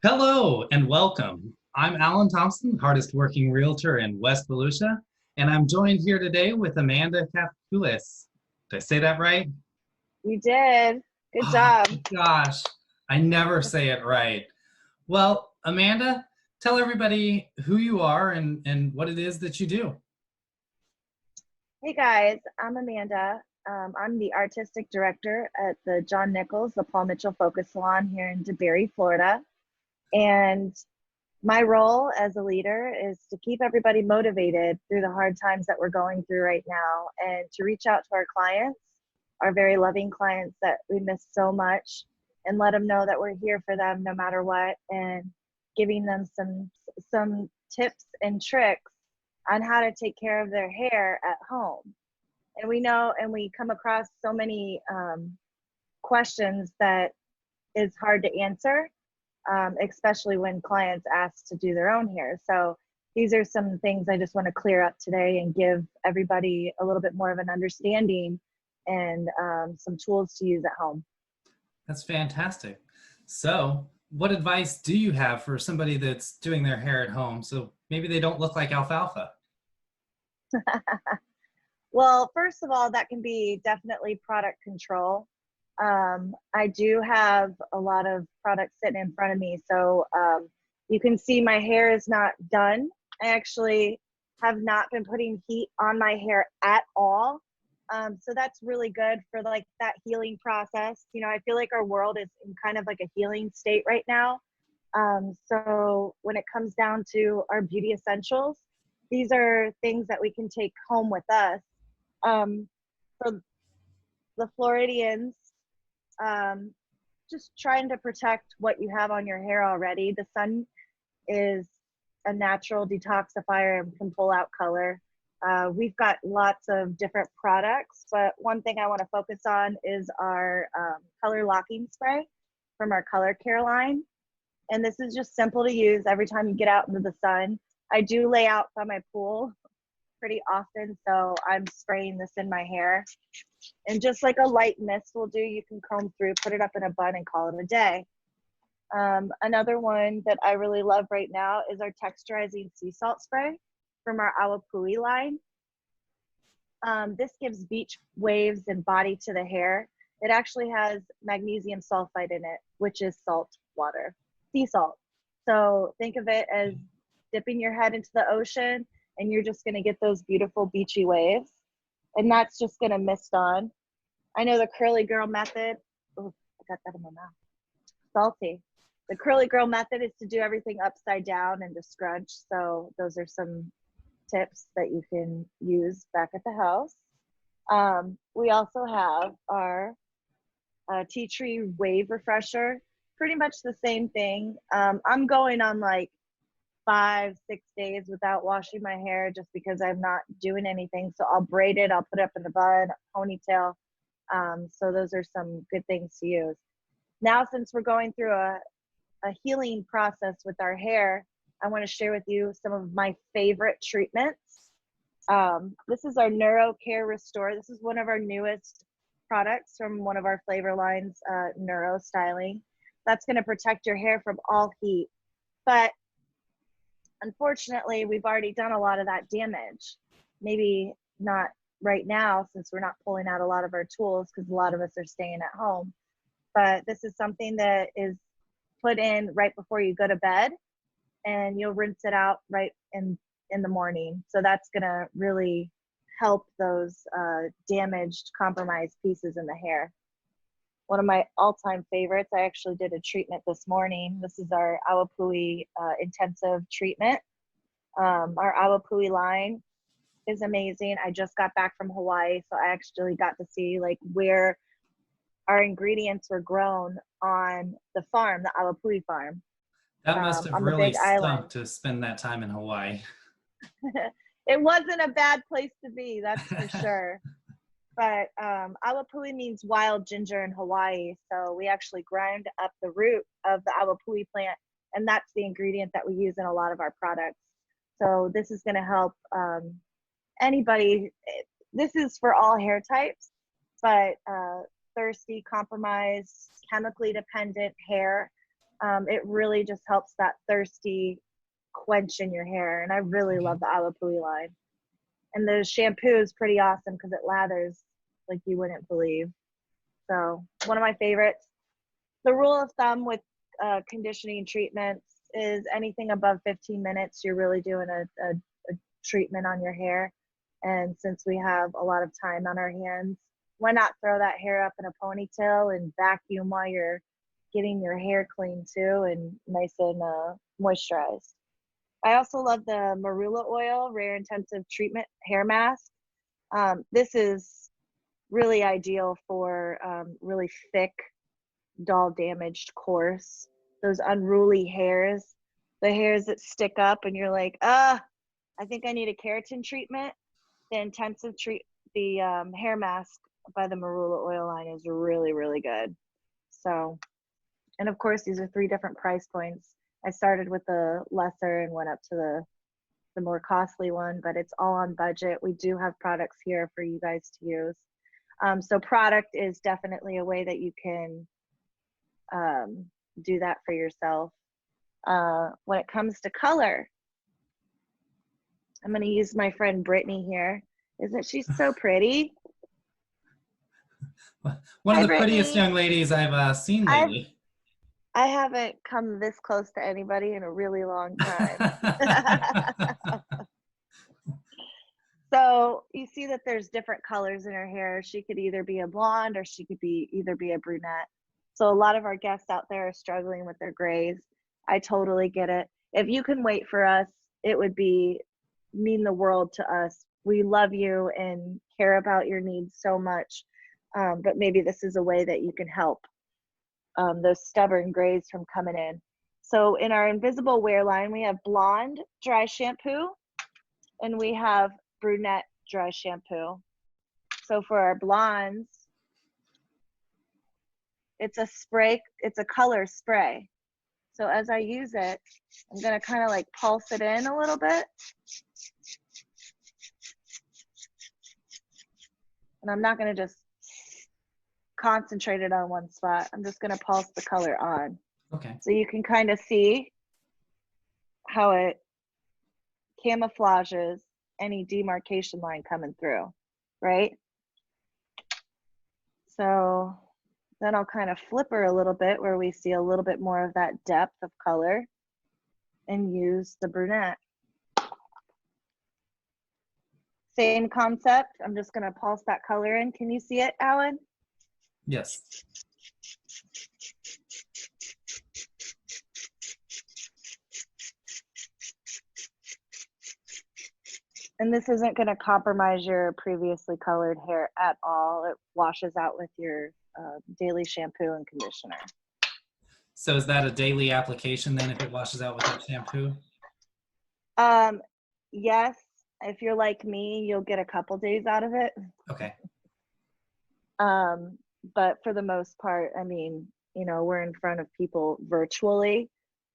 Hello and welcome. I'm Alan Thompson, hardest working realtor in West Volusia, and I'm joined here today with Amanda Cafcules. Did I say that right? You did. Good Oh job. gosh, I never say it right. Well, Amanda, tell everybody who you are and what it is that you do. Hey guys, I'm Amanda. I'm the artistic director at the John Nichols, the Paul Mitchell Salon here in DeBary, Florida. And my role as a leader is to keep everybody motivated through the hard times that we're going through right now and to reach out to our clients, our very loving clients that we miss so much, and let them know that we're here for them no matter what, and giving them some tips and tricks on how to take care of their hair at home. And we know, and we come across so many questions that is hard to answer, especially when clients ask to do their own hair. So these are some things I just want to clear up today and give everybody a little bit more of an understanding and some tools to use at home. That's fantastic. So, what advice do you have for somebody that's doing their hair at home so maybe they don't look like alfalfa? Well, first of all, that can be definitely product control. I do have a lot of products sitting in front of me. So you can see my hair is not done. I actually have not been putting heat on my hair at all. So that's really good for like that healing process. You know, I feel like our world is in kind of like a healing state right now. So when it comes down to our beauty essentials, these are things that we can take home with us. For the Floridians, um, just trying to protect what you have on your hair already. The sun is a natural detoxifier and can pull out color. We've got lots of different products, but one thing I want to focus on is our color locking spray from our color care line. And this is just simple to use every time you get out into the sun. I do lay out by my pool pretty often, so I'm spraying this in my hair. And just like a light mist will do, you can comb through, put it up in a bun, and call it a day. Another one that I really love right now is our texturizing sea salt spray from our Awapui line. This gives beach waves and body to the hair. It actually has magnesium sulfite in it, which is salt water, sea salt. So think of it as dipping your head into the ocean and you're just going to get those beautiful beachy waves. And that's just going to mist on. I know the curly girl method. Oh, I got that in my mouth. Salty. The curly girl method is to do everything upside down and to scrunch. So those are some tips that you can use back at the house. We also have our tea tree wave refresher. Pretty much the same thing. I'm going on like 5-6 days without washing my hair just because I'm not doing anything. So I'll braid it, I'll put it up in a bun, ponytail. So those are some good things to use. Now, since we're going through a healing process with our hair, I want to share with you some of my favorite treatments. This is our Neuro Care Restore. This is one of our newest products from one of our flavor lines, Neuro Styling. That's going to protect your hair from all heat. But unfortunately, we've already done a lot of that damage. Maybe not right now since we're not pulling out a lot of our tools because a lot of us are staying at home. But this is something that is put in right before you go to bed, and you'll rinse it out right in the morning. So that's going to really help those damaged, compromised pieces in the hair. One of my all-time favorites, I actually did a treatment this morning. This is our Awapui intensive treatment. Our Awapui line is amazing. I just got back from Hawaii, so I actually got to see like where our ingredients were grown on the farm, the Awapui farm, That must have on the really Big stunk Island. to spend that time in Hawaii. It wasn't a bad place to be, that's for sure. But Awapui means wild ginger in Hawaii. So we actually grind up the root of the Awapui plant, and that's the ingredient that we use in a lot of our products. So this is going to help anybody. This is for all hair types, but thirsty, compromised, chemically dependent hair. It really just helps that thirsty quench in your hair. And I really love the Awapui line. And the shampoo is pretty awesome because it lathers like you wouldn't believe. So one of my favorites. The rule of thumb with conditioning treatments is anything above 15 minutes, you're really doing a treatment on your hair. And since we have a lot of time on our hands, why not throw that hair up in a ponytail and vacuum while you're getting your hair clean too and nice and moisturized. I also love the marula oil rare intensive treatment hair mask. This is really ideal for really thick, dull damaged coarse, those unruly hairs, the hairs that stick up and you're like, I think I need a keratin treatment. The hair mask by the marula oil line is really, really good. So, and of course, these are 3 different price points. I started with the lesser and went up to the more costly one, but it's all on budget. We do have products here for you guys to use. So product is definitely a way that you can do that for yourself. When it comes to color, I'm going to use my friend Brittany here. Isn't she so pretty? One Hi, of the prettiest Brittany. young ladies I've seen lately. I haven't come this close to anybody in a really long time. So you see that there's different colors in her hair. She could either be a blonde or she could be either be a brunette. So a lot of our guests out there are struggling with their grays. I totally get it. If you can wait for us, it would mean the world to us. We love you and care about your needs so much. But maybe this is a way that you can help those stubborn grays from coming in. So in our invisible wear line, we have blonde dry shampoo and we have brunette dry shampoo. So for our blondes, it's a spray, it's a color spray. So as I use it, I'm gonna kind of like pulse it in a little bit. And I'm not gonna just concentrate it on one spot. I'm just gonna pulse the color on. Okay. So you can kind of see how it camouflages any demarcation line coming through, right? So then I'll kind of flip her a little bit where we see a little bit more of that depth of color and use the brunette. Same concept. I'm just going to pulse that color in. Can you see it, Alan? Yes. And this isn't going to compromise your previously colored hair at all. It washes out with your daily shampoo and conditioner. So is that a daily application then if it washes out with that shampoo? Yes. If you're like me, you'll get a couple days out of it. Okay. But for the most part, I mean, you know, we're in front of people virtually.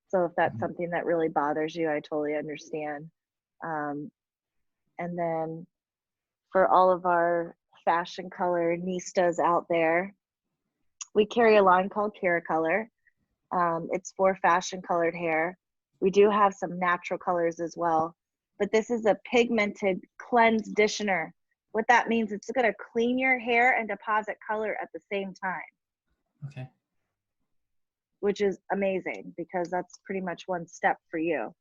So if that's something that really bothers you, I totally understand. And then for all of our fashion color nistas out there, we carry a line called Caracolor. It's for fashion colored hair. We do have some natural colors as well, but this is a pigmented cleanse conditioner. What that means, it's going to clean your hair and deposit color at the same time. Okay. Which is amazing because that's pretty much one step for you.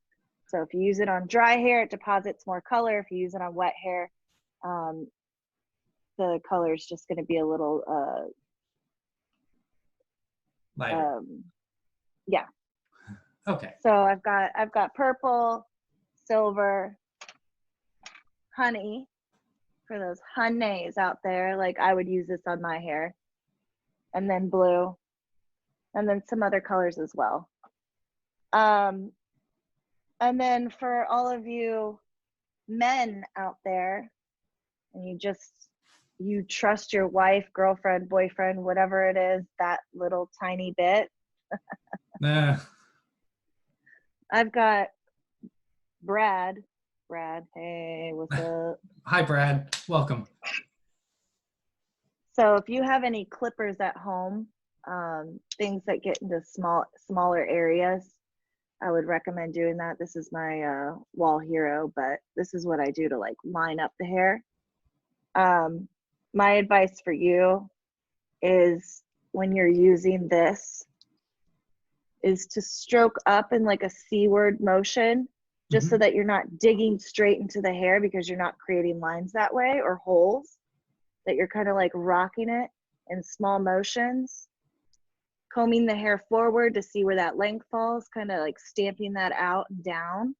So if you use it on dry hair, it deposits more color. If you use it on wet hair, the color is just going to be a little lighter. Yeah. Okay. So I've got purple, silver, honey for those honeys out there. Like I would use this on my hair, and then blue, and then some other colors as well. And then for all of you men out there, and you trust your wife, girlfriend, boyfriend, whatever it is, that little tiny bit. I've got Brad. Hey, what's up? Hi, Brad. Welcome. So if you have any clippers at home, things that get into smaller areas, I would recommend doing that. This is my wall hero, but this is what I do to like line up the hair. My advice for you is when you're using this is to stroke up in like a C-word motion, just so that you're not digging straight into the hair, because you're not creating lines that way or holes, that you're kind of like rocking it in small motions, combing the hair forward to see where that length falls, kind of like stamping that out and down.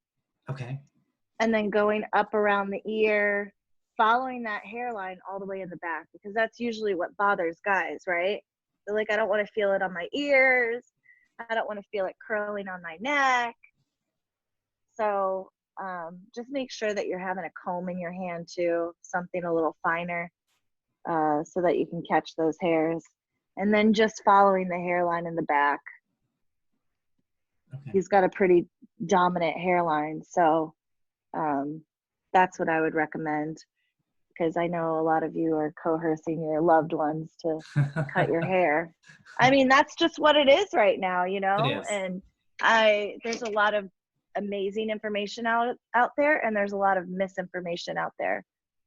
Okay. And then going up around the ear, following that hairline all the way in the back, because that's usually what bothers guys, right? They're like, I don't want to feel it on my ears. I don't want to feel it curling on my neck. So just make sure that you're having a comb in your hand too, something a little finer, so that you can catch those hairs. And then just following the hairline in the back. Okay. He's got a pretty dominant hairline, so that's what I would recommend, because I know a lot of you are coercing your loved ones to cut your hair. I mean, that's just what it is right now, you know? It is. And there's a lot of amazing information out there, and there's a lot of misinformation out there.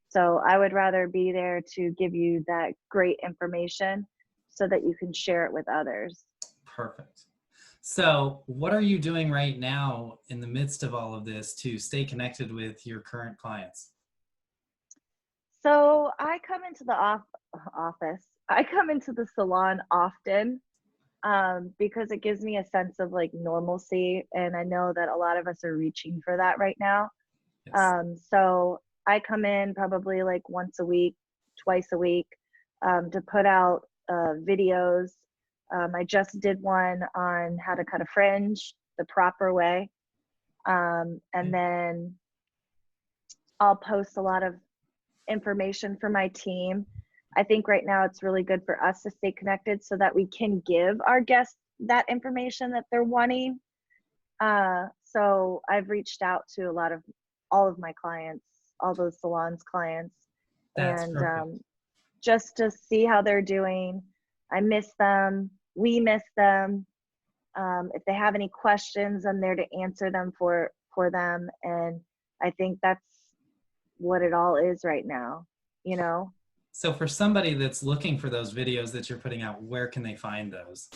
So I would rather be there to give you that great information so that you can share it with others. Perfect. So what are you doing right now in the midst of all of this to stay connected with your current clients? So I come into the office. I come into the salon often, because it gives me a sense of like normalcy. And I know that a lot of us are reaching for that right now. Yes. So I come in probably like once a week, twice a week, to put out videos. I just did one on how to cut a fringe the proper way. And then I'll post a lot of information for my team. I think right now it's really good for us to stay connected so that we can give our guests that information that they're wanting. So I've reached out to all of my clients, all those salons clients, That's and perfect. just to see how they're doing. I miss them. We miss them. If they have any questions, I'm there to answer them for them. And I think that's what it all is right now, you know? So for somebody that's looking for those videos that you're putting out, where can they find those?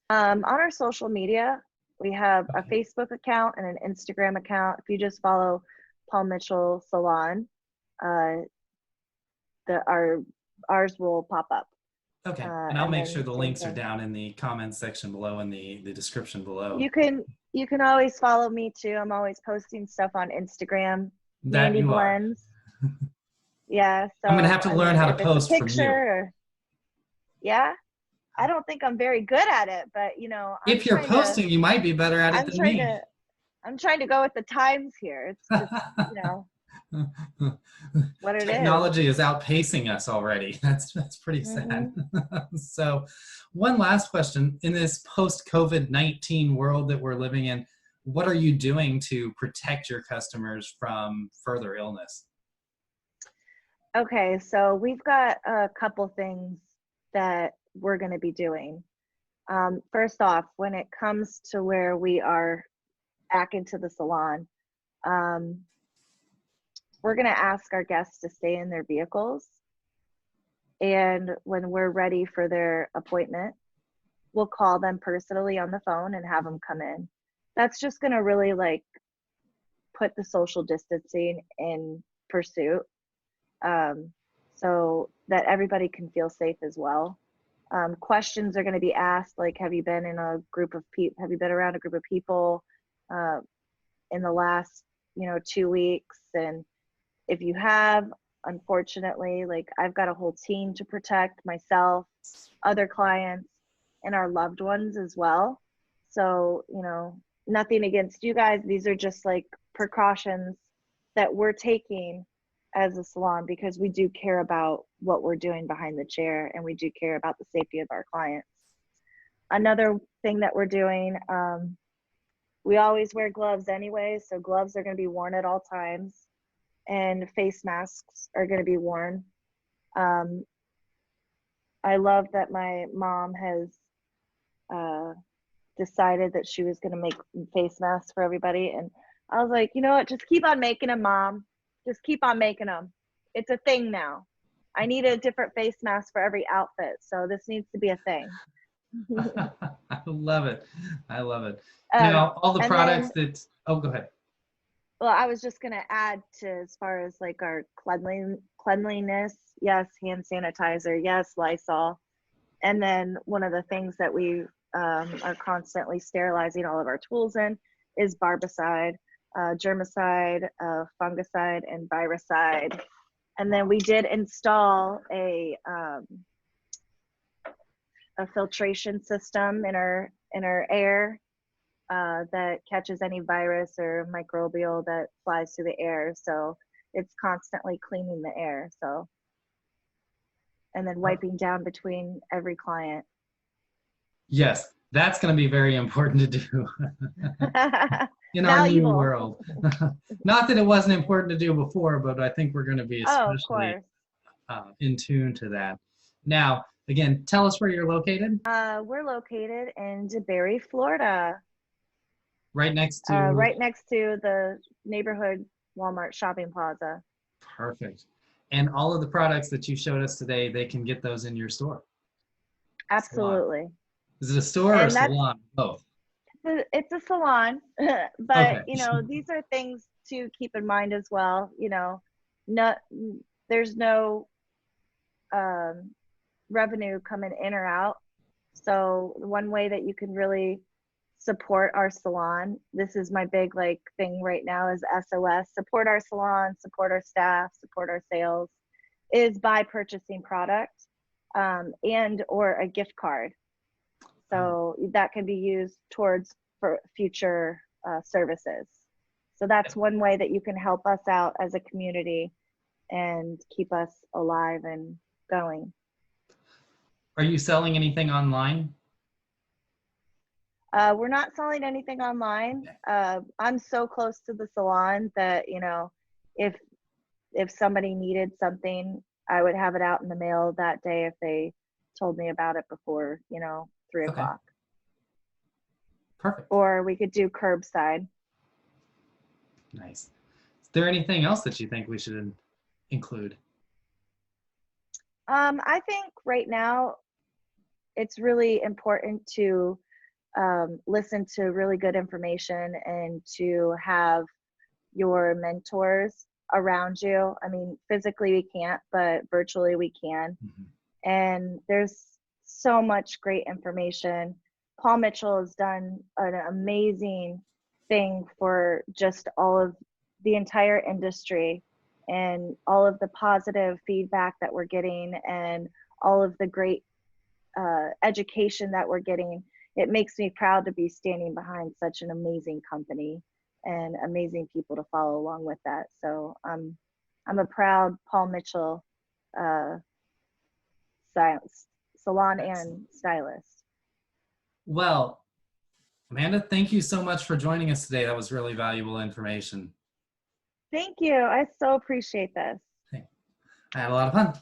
On our social media, we have a Okay. Facebook account and an Instagram account. If you just follow Paul Mitchell Salon, ours will pop up. Okay. And I'll And make sure then the same links are thing. down in the comments section below and the description below. You can always follow me too. I'm always posting stuff on Instagram. That Mandy you are. Blends. Yeah. I'm going to have So to I learn mean, how if to it's a post from picture, you. yeah. I don't think I'm very good at it, but you know, If you're posting, you might be better at it I'm than trying me. to I'm trying to go with the times here. It's just, you know, what it is. Technology is outpacing us already. That's pretty Mm-hmm. sad. So one last question. In this post-COVID-19 world that we're living in, what are you doing to protect your customers from further illness? Okay, so we've got a couple things that we're going to be doing. First off, when it comes to where we are back into the salon, um, we're going to ask our guests to stay in their vehicles. And when we're ready for their appointment, we'll call them personally on the phone and have them come in. That's just going to really like put the social distancing in pursuit, so that everybody can feel safe as well. Questions are going to be asked, like, have you been in a group of people? Have you been around a group of people in the last, 2 weeks? And if you have, unfortunately, like, I've got a whole team to protect myself, other clients, and our loved ones as well. So, nothing against you guys. These are just like precautions that we're taking as a salon, because we do care about what we're doing behind the chair, and we do care about the safety of our clients. Another thing that we're doing, we always wear gloves anyway, so gloves are going to be worn at all times, and face masks are going to be worn. I love that my mom has uh, decided that she was going to make face masks for everybody. And I was like, you know what? Just keep on making them, Mom. Just keep on making them. It's a thing now. I need a different face mask for every outfit. So this needs to be a thing. I love it. I love it. um, Now, all the and products then, that, oh, go ahead. well, I was just going to add to as far as like our cleanliness. Yes, hand sanitizer. Yes, Lysol. And then one of the things that we are constantly sterilizing all of our tools in is barbicide, germicide, fungicide, and viricide. And then we did install a filtration system in our air that catches any virus or microbial that flies through the air. So it's constantly cleaning the air. So, and then wiping down between every client. Yes, that's going to be very important to do in our new Valuable. world. Not that it wasn't important to do before, but I think we're going to be Oh, of especially course. in tune to that. Now, again, tell us where you're located. We're located in DeBary, Florida, Right next to, right next to the neighborhood Walmart shopping plaza. perfect. And all of the products that you showed us today, they can get those in your store. Salon. Absolutely. Is it a store or a And that's, salon? Both. it's a salon, but Okay. you know, these are things to keep in mind as well. You know, not, there's no um, revenue coming in or out. So one way that you can really support our salon, this is my big like thing right now, is SOS, support our salon, support our staff, support our sales, is by purchasing product and or a gift card. So that can be used towards for future services. So that's one way that you can help us out as a community and keep us alive and going. Are you selling anything online? We're not selling anything online. I'm so close to the salon that, you know, if somebody needed something, I would have it out in the mail that day if they told me about it before, you know, 3 Okay, o'clock. perfect. Or we could do curbside. Nice. Is there anything else that you think we should include? I think right now it's really important to listen to really good information and to have your mentors around you. I mean, physically we can't, but virtually we can. Mhm. And there's so much great information. Paul Mitchell has done an amazing thing for just all of the entire industry and all of the positive feedback that we're getting and all of the great education that we're getting. It makes me proud to be standing behind such an amazing company and amazing people to follow along with that. So I'm a proud Paul Mitchell uh, salon and Excellent. stylist. Well, Amanda, thank you so much for joining us today. That was really valuable information. Thank you. I so appreciate this. I had a lot of fun.